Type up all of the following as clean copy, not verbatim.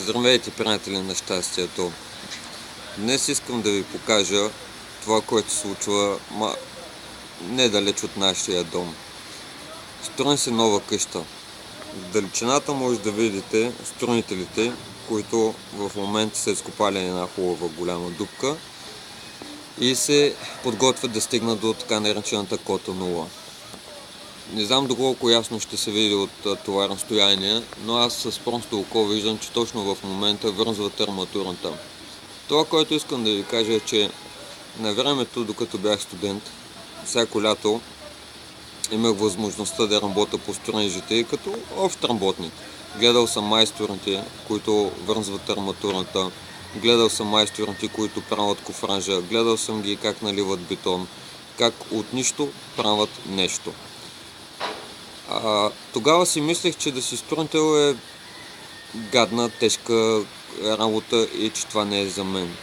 Здравейте, приятели на щастието! Днес искам да ви покажа това, което се случва недалеч от нашия дом. Строи се нова къща. В далечината може да видите строителите, които в момента са изкопали една хубава голяма дупка и се подготвят да стигнат до така наречената кота 0. Не знам доколко ясно ще се види от това разстояние, но аз с просто око виждам, че точно в момента връзват арматурата. Това, което искам да ви кажа е, че на времето, докато бях студент, всяко лято имах възможността да работя по строежите като общ работник. Гледал съм майсторите, които връзват арматурата, гледал съм майсторите, които правят кофража, гледал съм ги как наливат бетон, как от нищо правят нещо. Тогава си мислех, че да си строител е гадна, тежка работа и че това не е за мен.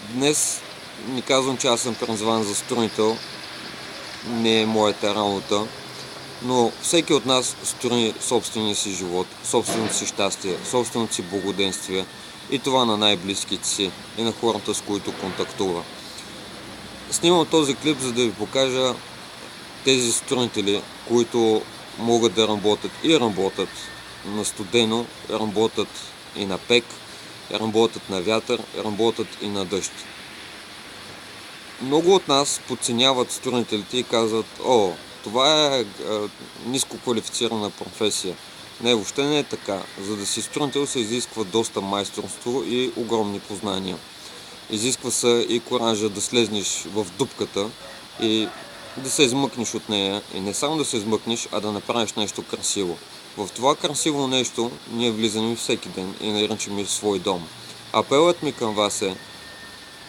Днес не казвам, че аз съм призван за строител, не е моята работа, но всеки от нас строи собствения си живот, собственото си щастие, собственото си благоденствие и това на най-близките си и на хората, с които контактува. Снимам този клип, за да ви покажа тези строители, които могат да работят и работят на студено, работят и на пек, работят на вятър, работят и на дъжд. Много от нас подценяват строителите и казват: това е ниско квалифицирана професия. Не, въобще не е така. За да си строител се изисква доста майсторство и огромни познания. Изисква се и коража да слезнеш в дупката и да се измъкнеш от нея, и не само да се измъкнеш, а да направиш нещо красиво. В това красиво нещо ние влизаме всеки ден и наричаме свой дом. Апелът ми към вас е,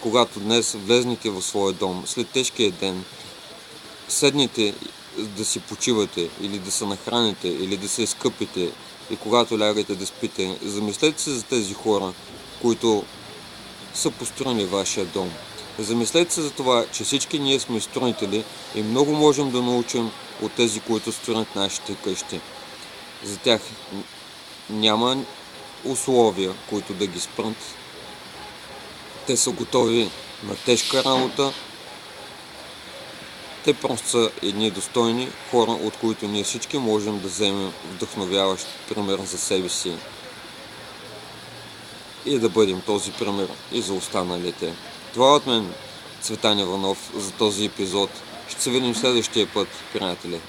когато днес влезнете в своя дом, след тежкия ден, седнете да си почивате, или да се нахраните, или да се изкъпите, и когато лягате да спите, замислете се за тези хора, които са построили вашия дом. Замислете се за това, че всички ние сме строители и много можем да научим от тези, които строят нашите къщи. За тях няма условия, които да ги спрат. Те са готови на тежка работа. Те просто са едни достойни хора, от които ние всички можем да вземем вдъхновяващ пример за себе си и да бъдем този пример и за останалите. Това от мен, Цветан Иванов, за този епизод. Ще се видим следващия път, приятели.